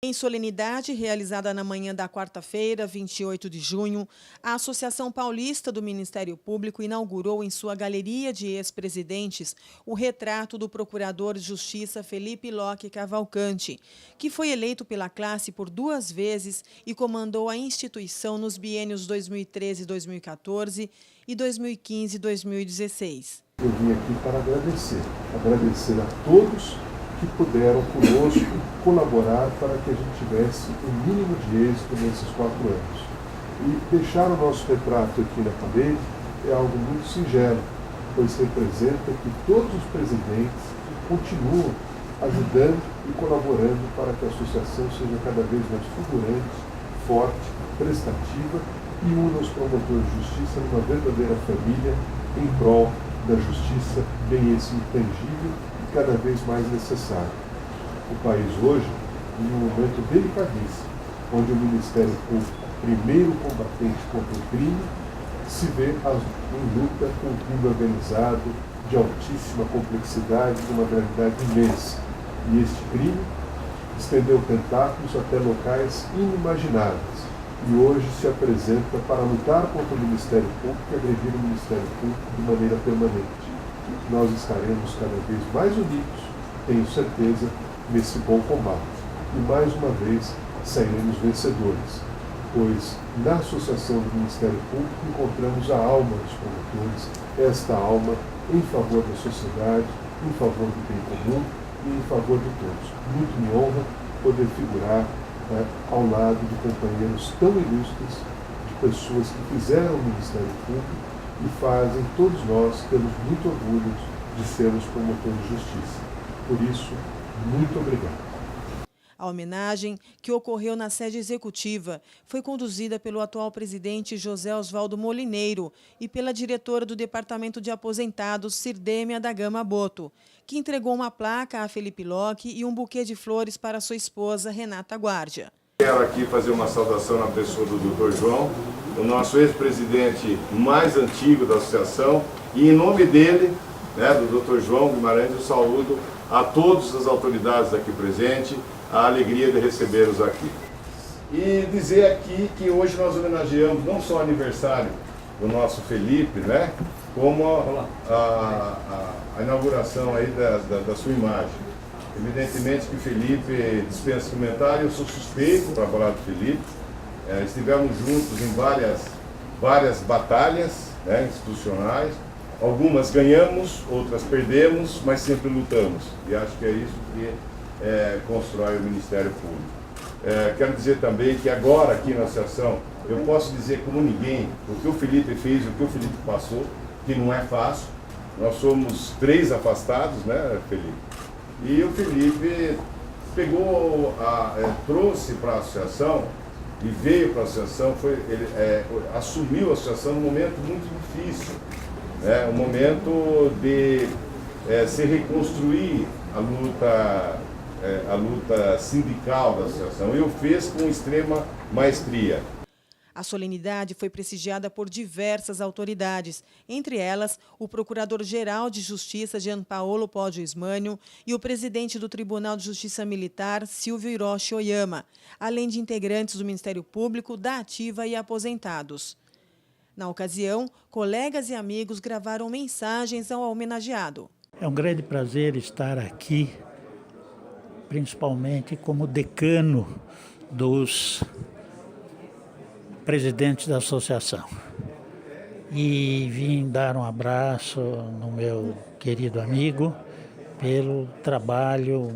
Em solenidade realizada na manhã da quarta-feira, 28 de junho, a Associação Paulista do Ministério Público inaugurou em sua galeria de ex-presidentes o retrato do Procurador de Justiça Felipe Locke Cavalcante, que foi eleito pela classe por 2 vezes e comandou a instituição nos biênios 2013-2014 e 2015-2016. Eu vim aqui para agradecer a todos que puderam conosco colaborar para que a gente tivesse o mínimo de êxito nesses 4 anos. E deixar o nosso retrato aqui na parede é algo muito singelo, pois representa que todos os presidentes continuam ajudando e colaborando para que a associação seja cada vez mais fulgurante, forte, prestativa e una os promotores de justiça numa verdadeira família em prol da justiça, bem esse intangível e cada vez mais necessário. O país hoje vive um momento delicadíssimo, onde o Ministério Público, primeiro combatente contra o crime, se vê em luta com um crime organizado de altíssima complexidade, de uma gravidade imensa. E este crime estendeu tentáculos até locais inimagináveis. E hoje se apresenta para lutar contra o Ministério Público e agredir o Ministério Público de maneira permanente. Nós estaremos cada vez mais unidos, tenho certeza, nesse bom combate. E mais uma vez sairemos vencedores, pois na associação do Ministério Público encontramos a alma dos promotores, esta alma em favor da sociedade, em favor do bem comum e em favor de todos. Muito me honra poder figurar ao lado de companheiros tão ilustres, de pessoas que fizeram o Ministério Público e fazem todos nós termos muito orgulho de sermos promotores de justiça. Por isso, muito obrigado. A homenagem, que ocorreu na sede executiva, foi conduzida pelo atual presidente José Osvaldo Molineiro e pela diretora do Departamento de Aposentados, Cirdêmia da Gama Boto, que entregou uma placa a Felipe Locke e um buquê de flores para sua esposa, Renata Guardia. Quero aqui fazer uma saudação na pessoa do Dr. João, o nosso ex-presidente mais antigo da associação, e em nome dele, do Dr. João Guimarães, eu saúdo a todas as autoridades aqui presentes, a alegria de recebê-los aqui. E dizer aqui que hoje nós homenageamos não só o aniversário do nosso Felipe, como a inauguração aí da sua imagem. Evidentemente que o Felipe dispensa comentário, eu sou suspeito para falar do Felipe. Estivemos juntos em várias batalhas institucionais, algumas ganhamos, outras perdemos, mas sempre lutamos. E acho que é isso que constrói o Ministério Público. Quero dizer também que agora aqui na associação, eu posso dizer como ninguém o que o Felipe fez, o que o Felipe passou, que não é fácil. Nós somos 3 afastados, Felipe? E o Felipe pegou, trouxe para a associação e veio para a associação, ele assumiu a associação num momento muito difícil, um momento de se reconstruir a luta sindical da associação, e o fez com extrema maestria. A solenidade foi prestigiada por diversas autoridades, entre elas o Procurador-Geral de Justiça, Jean Paolo Poggio Ismânio, e o presidente do Tribunal de Justiça Militar, Silvio Hiroshi Oyama, além de integrantes do Ministério Público, da Ativa e aposentados. Na ocasião, colegas e amigos gravaram mensagens ao homenageado. É um grande prazer estar aqui, principalmente como decano dos presidentes da associação. E vim dar um abraço no meu querido amigo pelo trabalho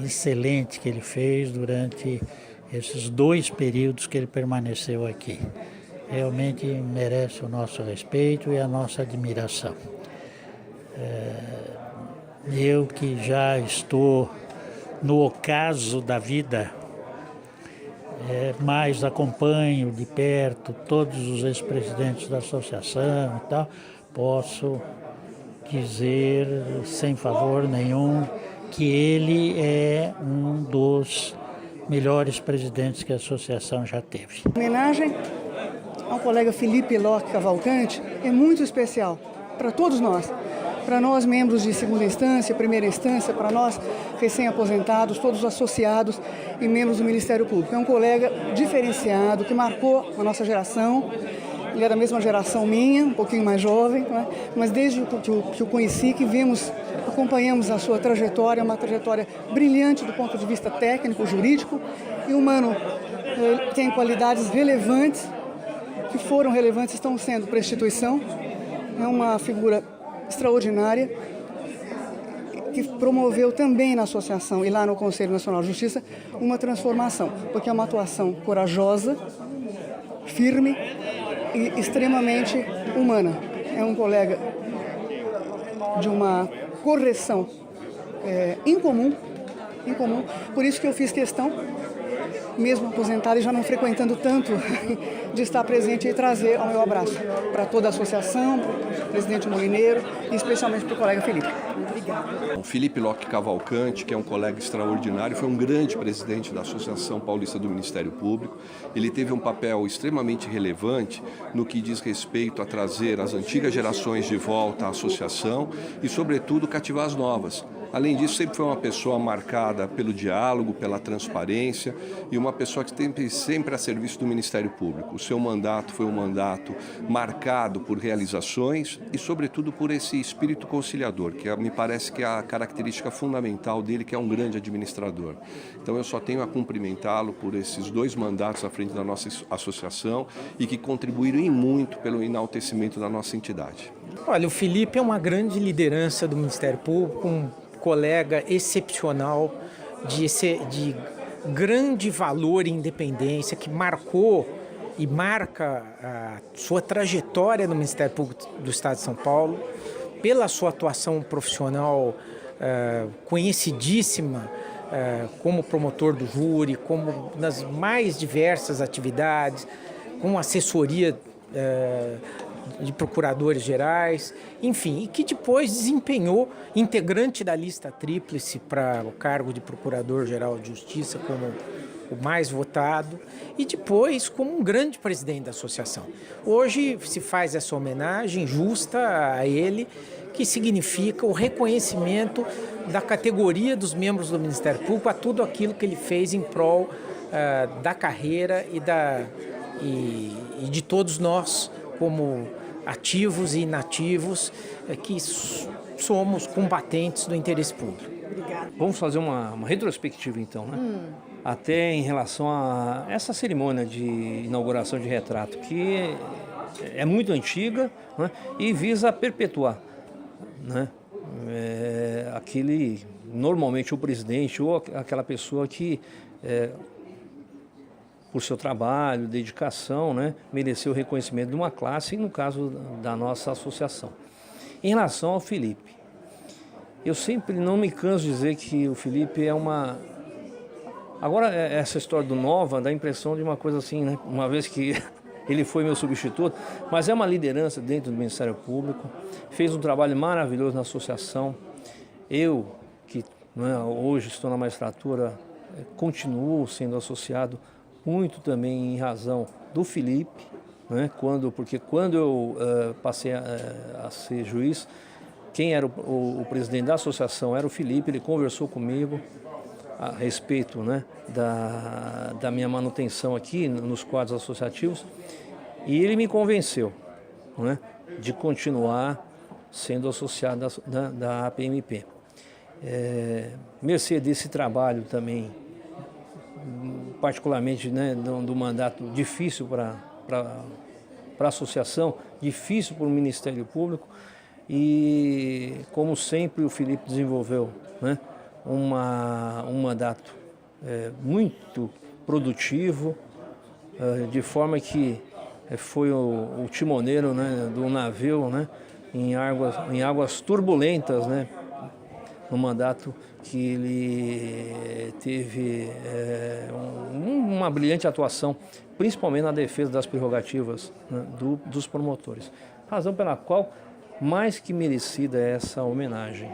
excelente que ele fez durante esses 2 períodos que ele permaneceu aqui. Realmente merece o nosso respeito e a nossa admiração. Eu que já estou no ocaso da vida, mas acompanho de perto todos os ex-presidentes da associação e tal, posso dizer, sem favor nenhum, que ele é um dos melhores presidentes que a associação já teve. A homenagem ao colega Felipe Locke Cavalcante é muito especial para todos nós. para nós, membros de segunda instância, primeira instância, para nós, recém-aposentados, todos os associados e membros do Ministério Público. É um colega diferenciado, que marcou a nossa geração. Ele é da mesma geração minha, um pouquinho mais jovem, né? Mas desde que o conheci, que acompanhamos a sua trajetória, uma trajetória brilhante do ponto de vista técnico, jurídico e humano. Ele tem qualidades relevantes, que foram relevantes, estão sendo para a instituição. É uma figura extraordinária, que promoveu também na associação e lá no Conselho Nacional de Justiça uma transformação, porque é uma atuação corajosa, firme e extremamente humana. É um colega de uma correção incomum, por isso que eu fiz questão, mesmo aposentado e já não frequentando tanto, de estar presente e trazer o meu abraço para toda a associação, para o presidente Molineiro e especialmente para o colega Felipe. Obrigada. O Felipe Locke Cavalcante, que é um colega extraordinário, foi um grande presidente da Associação Paulista do Ministério Público. Ele teve um papel extremamente relevante no que diz respeito a trazer as antigas gerações de volta à associação e, sobretudo, cativar as novas. Além disso, sempre foi uma pessoa marcada pelo diálogo, pela transparência e uma pessoa que esteve sempre a serviço do Ministério Público. O seu mandato foi um mandato marcado por realizações e, sobretudo, por esse espírito conciliador, que me parece que é a característica fundamental dele, que é um grande administrador. Então, eu só tenho a cumprimentá-lo por esses 2 mandatos à frente da nossa associação e que contribuíram em muito pelo enaltecimento da nossa entidade. Olha, o Felipe é uma grande liderança do Ministério Público, um colega excepcional, de grande valor e independência, que marcou e marca a sua trajetória no Ministério Público do Estado de São Paulo, pela sua atuação profissional conhecidíssima como promotor do júri, como nas mais diversas atividades, com assessoria de procuradores gerais, enfim, e que depois desempenhou integrante da lista tríplice para o cargo de Procurador-Geral de Justiça como o mais votado e depois como um grande presidente da associação. Hoje se faz essa homenagem justa a ele, que significa o reconhecimento da categoria dos membros do Ministério Público a tudo aquilo que ele fez em prol da carreira e de todos nós como ativos e inativos que somos combatentes do interesse público. Obrigada. Vamos fazer uma retrospectiva então, né? Até em relação a essa cerimônia de inauguração de retrato, que é muito antiga, né? E visa perpetuar, né? Normalmente o presidente ou aquela pessoa que por seu trabalho, dedicação, né, mereceu o reconhecimento de uma classe, e no caso da nossa associação. Em relação ao Felipe, eu sempre não me canso de dizer que o Felipe é uma... Agora, essa história do Nova dá a impressão de uma coisa assim, né, uma vez que ele foi meu substituto, mas é uma liderança dentro do Ministério Público, fez um trabalho maravilhoso na associação. Eu, que hoje estou na magistratura, continuo sendo associado muito também em razão do Felipe, né? Porque quando eu passei a ser juiz, quem era o presidente da associação era o Felipe. Ele conversou comigo a respeito, né, da minha manutenção aqui nos quadros associativos e ele me convenceu, né, de continuar sendo associado da APMP. Mercê desse trabalho também, particularmente, né, do mandato difícil para a associação, difícil para o Ministério Público e, como sempre, o Felipe desenvolveu, né, um mandato muito produtivo, de forma que foi o timoneiro, né, do navio, né, em águas turbulentas, né, no mandato que ele teve uma brilhante atuação, principalmente na defesa das prerrogativas, né, dos promotores. Razão pela qual mais que merecida é essa homenagem.